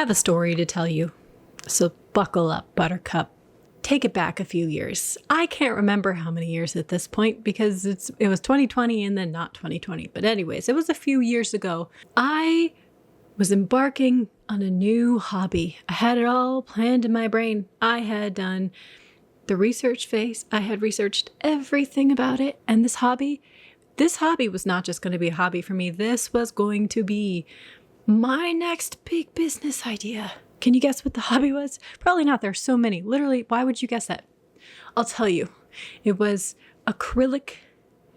have a story to tell you, so buckle up, Buttercup. Take it back a few years. I can't remember how many years at this point because it was 2020 and then not 2020. But anyways, it was a few years ago. I was embarking on a new hobby. I had it all planned in my brain. I had done the research phase. I had researched everything about it. And this hobby was not just going to be a hobby for me. This was going to be my next big business idea. Can you guess what the hobby was? Probably not. There's so many. Literally, why would you guess that? I'll tell you. It was acrylic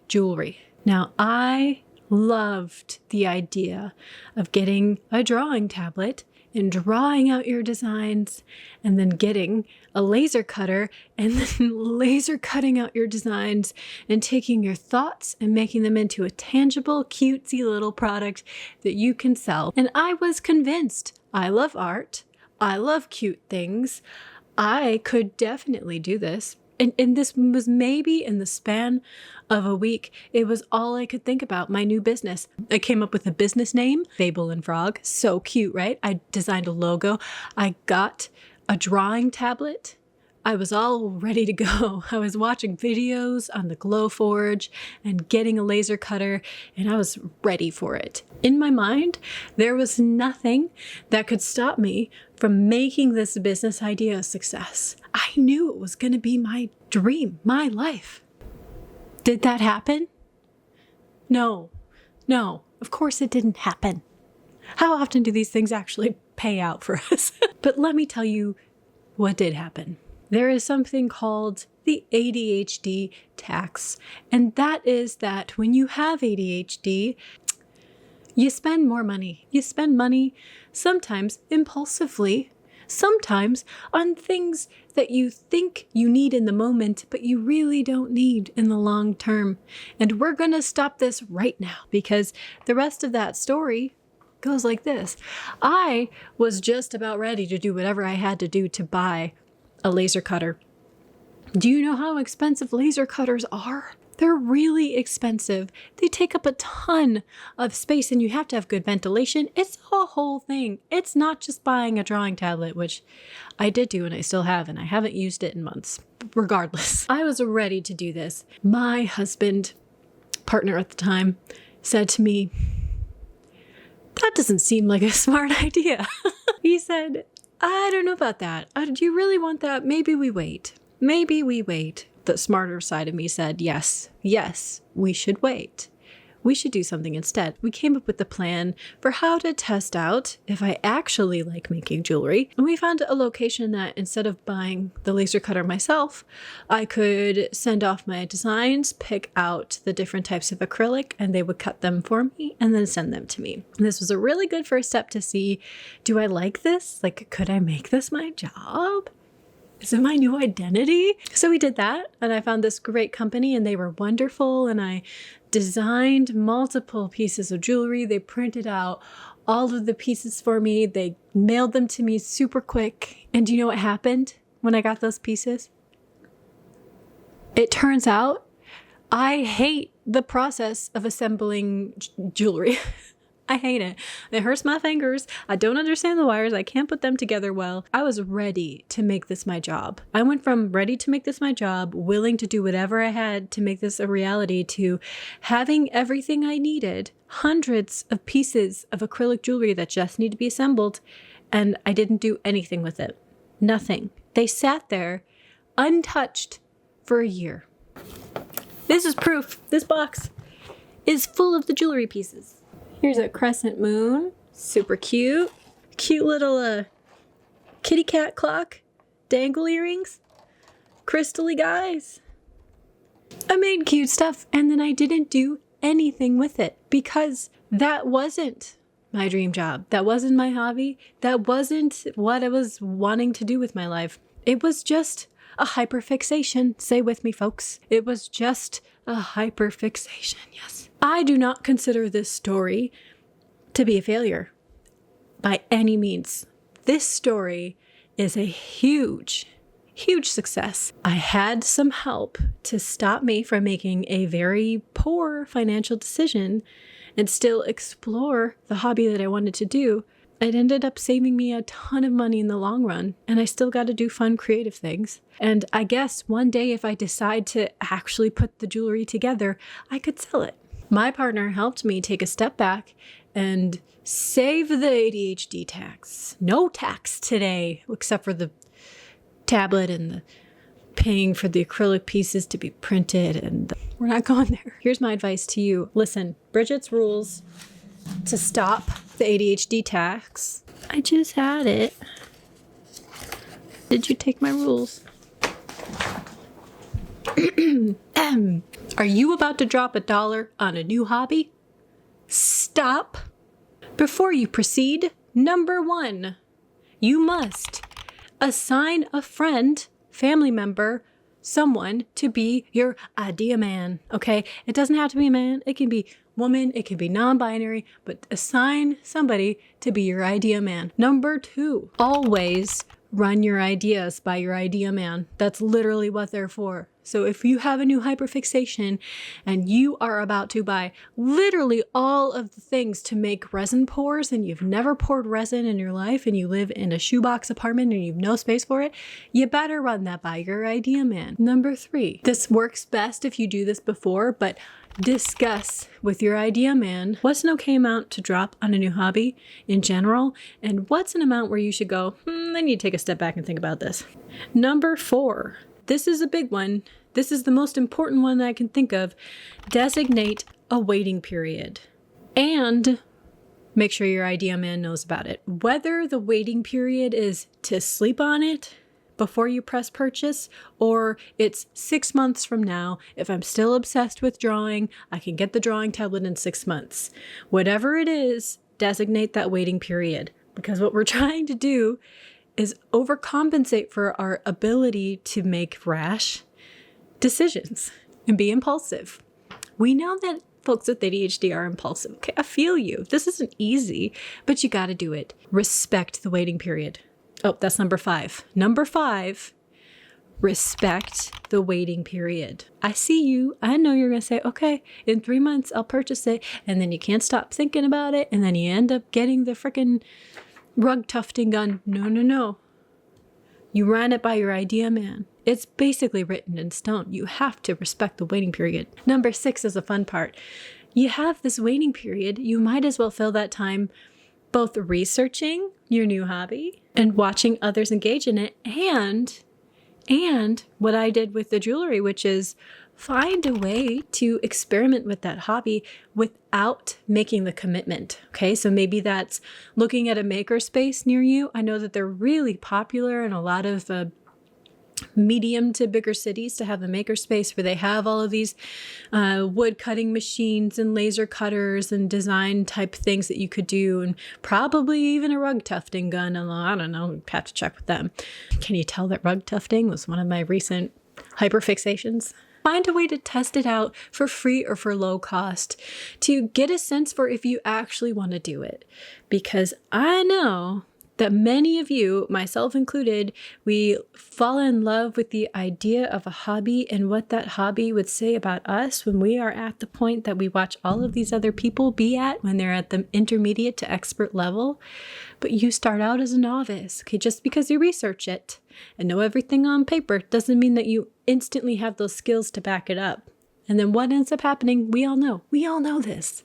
jewelry. Now, I loved the idea of getting a drawing tablet and drawing out your designs and then getting a laser cutter and then laser cutting out your designs and taking your thoughts and making them into a tangible, cutesy little product that you can sell. And I was convinced. I love art. I love cute things. I could definitely do this. And this was maybe in the span of a week. It was all I could think about, my new business. I came up with a business name, Fable and Frog. So cute, right? I designed a logo. I got a drawing tablet. I was all ready to go. I was watching videos on the Glowforge and getting a laser cutter, and I was ready for it. In my mind, there was nothing that could stop me from making this business idea a success. I knew it was going to be my dream, my life. Did that happen? No, of course it didn't happen. How often do these things actually pay out for us? But let me tell you what did happen. There is something called the ADHD tax, and that is that when you have ADHD, you spend more money. You spend money sometimes impulsively, sometimes on things that you think you need in the moment, but you really don't need in the long term. And we're going to stop this right now because the rest of that story goes like this. I was just about ready to do whatever I had to do to buy a laser cutter. Do you know how expensive laser cutters are? They're really expensive. They take up a ton of space and you have to have good ventilation. It's a whole thing. It's not just buying a drawing tablet, which I did do and I still have, and I haven't used it in months. Regardless, I was ready to do this. My husband, partner at the time, said to me, "That doesn't seem like a smart idea." He said, "I don't know about that. Do you really want that? Maybe we wait. Maybe we wait." The smarter side of me said, yes, we should wait. We should do something instead. We came up with a plan for how to test out if I actually like making jewelry. And we found a location that instead of buying the laser cutter myself, I could send off my designs, pick out the different types of acrylic, and they would cut them for me and then send them to me. And this was a really good first step to see, do I like this? Like, could I make this my job? Is it my new identity? So we did that, and I found this great company, and they were wonderful, and I designed multiple pieces of jewelry. They printed out all of the pieces for me. They mailed them to me super quick. And do you know what happened when I got those pieces? It turns out I hate the process of assembling jewelry. I hate it. It hurts my fingers. I don't understand the wires. I can't put them together well. I was ready to make this my job. I went from ready to make this my job, willing to do whatever I had to make this a reality, to having everything I needed, hundreds of pieces of acrylic jewelry that just need to be assembled, and I didn't do anything with it. Nothing. They sat there untouched for a year. This is proof. This box is full of the jewelry pieces. Here's a crescent moon, super cute. Cute little kitty cat clock, dangle earrings, crystal-y guys. I made cute stuff and then I didn't do anything with it because that wasn't my dream job. That wasn't my hobby. That wasn't what I was wanting to do with my life. It was just a hyperfixation. Say with me, folks. It was just a hyperfixation, yes. I do not consider this story to be a failure by any means. This story is a huge success. I had some help to stop me from making a very poor financial decision and still explore the hobby that I wanted to do. it ended up saving me a ton of money in the long run, and I still got to do fun, creative things. And I guess one day if I decide to actually put the jewelry together, I could sell it. My partner helped me take a step back and save the ADHD tax. No tax today, except for the tablet and the paying for the acrylic pieces to be printed, and we're not going there. Here's my advice to you. Listen, Bridget's rules to stop the ADHD tax. I just had it. Did you take my rules? Are you about to drop $1 on a new hobby? Stop. Before you proceed, number 1, you must assign a friend, family member, someone to be your idea man, okay? It doesn't have to be a man. It can be woman. It can be non-binary, but assign somebody to be your idea man. Number 2, always run your ideas by your idea man. That's literally what they're for. So if you have a new hyperfixation and you are about to buy literally all of the things to make resin pours, and you've never poured resin in your life, and you live in a shoebox apartment and you've no space for it, you better run that by your idea man. Number 3, this works best if you do this before, but discuss with your idea man what's an okay amount to drop on a new hobby in general, and what's an amount where you should go, I need to take a step back and think about this. Number 4, this is a big one. This is the most important one that I can think of. Designate a waiting period and make sure your idea man knows about it. Whether the waiting period is to sleep on it before you press purchase, or it's 6 months from now. If I'm still obsessed with drawing, I can get the drawing tablet in 6 months. Whatever it is, designate that waiting period, because what we're trying to do is overcompensate for our ability to make rash decisions and be impulsive. We know that folks with ADHD are impulsive. Okay, I feel you. This isn't easy, but you got to do it. Respect the waiting period. Oh, that's number 5. Number 5, respect the waiting period. I see you. I know you're going to say, okay, in 3 months, I'll purchase it. And then you can't stop thinking about it. And then you end up getting the freaking rug tufting gun. No. You ran it by your idea man. It's basically written in stone. You have to respect the waiting period. Number 6 is a fun part. You have this waiting period. You might as well fill that time both researching your new hobby and watching others engage in it, and what I did with the jewelry, which is find a way to experiment with that hobby without making the commitment. Okay, so maybe that's looking at a makerspace near you. I know that they're really popular in a lot of medium to bigger cities to have a makerspace where they have all of these wood cutting machines and laser cutters and design type things that you could do, and probably even a rug tufting gun. Although I don't know, have to check with them. Can you tell that rug tufting was one of my recent hyperfixations? Find a way to test it out for free or for low cost to get a sense for if you actually want to do it. Because I know that many of you, myself included, we fall in love with the idea of a hobby and what that hobby would say about us when we are at the point that we watch all of these other people be at when they're at the intermediate to expert level. But you start out as a novice. Okay, just because you research it and know everything on paper doesn't mean that you instantly have those skills to back it up. And then what ends up happening, we all know this.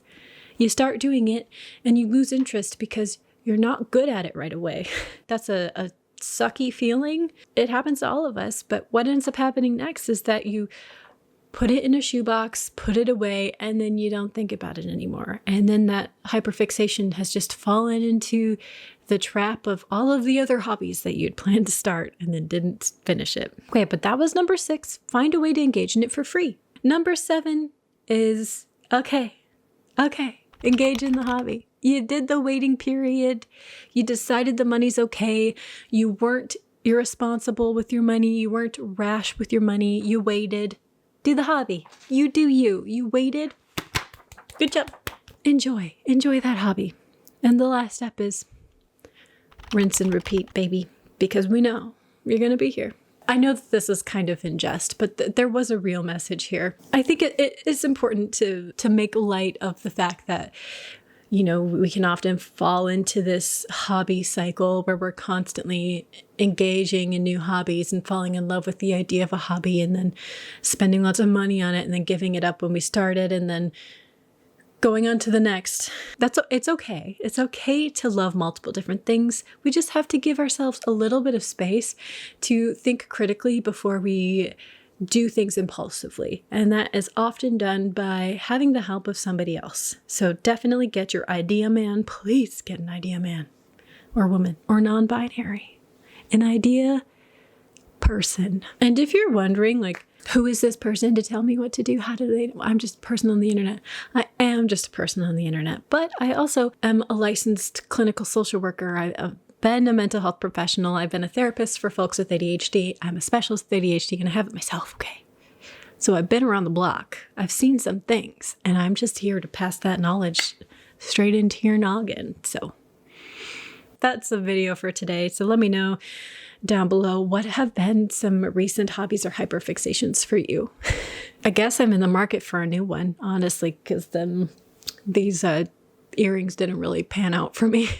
You start doing it and you lose interest because you're not good at it right away. That's a sucky feeling. It happens to all of us, but what ends up happening next is that you put it in a shoebox, put it away, and then you don't think about it anymore. And then that hyperfixation has just fallen into the trap of all of the other hobbies that you'd planned to start and then didn't finish it. Okay, but that was number 6. Find a way to engage in it for free. Number 7 is, okay, engage in the hobby. You did the waiting period. You decided the money's okay. You weren't irresponsible with your money. You weren't rash with your money. You waited. Do the hobby. You do you. You waited. Good job. Enjoy that hobby. And the last step is rinse and repeat, baby, because we know you're going to be here. I know that this is kind of in jest, but there was a real message here. I think it is important to make light of the fact that We can often fall into this hobby cycle where we're constantly engaging in new hobbies and falling in love with the idea of a hobby and then spending lots of money on it and then giving it up when we started and then going on to the next. It's okay. It's okay to love multiple different things. We just have to give ourselves a little bit of space to think critically before we do things impulsively. And that is often done by having the help of somebody else. So definitely get your idea man. Please get an idea man or woman or non-binary. An idea person. And if you're wondering, like, who is this person to tell me what to do? How do they? I'm just a person on the internet. I am just a person on the internet, but I also am a licensed clinical social worker. I've been a mental health professional. I've been a therapist for folks with ADHD. I'm a specialist with ADHD and I have it myself, okay? So I've been around the block. I've seen some things and I'm just here to pass that knowledge straight into your noggin. So that's the video for today. So let me know down below what have been some recent hobbies or hyperfixations for you. I guess I'm in the market for a new one, honestly, because then these earrings didn't really pan out for me.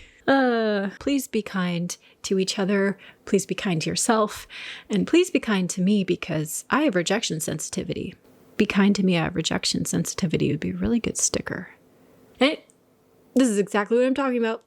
Please be kind to each other. Please be kind to yourself. And please be kind to me because I have rejection sensitivity. Be kind to me, I have rejection sensitivity would be a really good sticker. Hey, this is exactly what I'm talking about.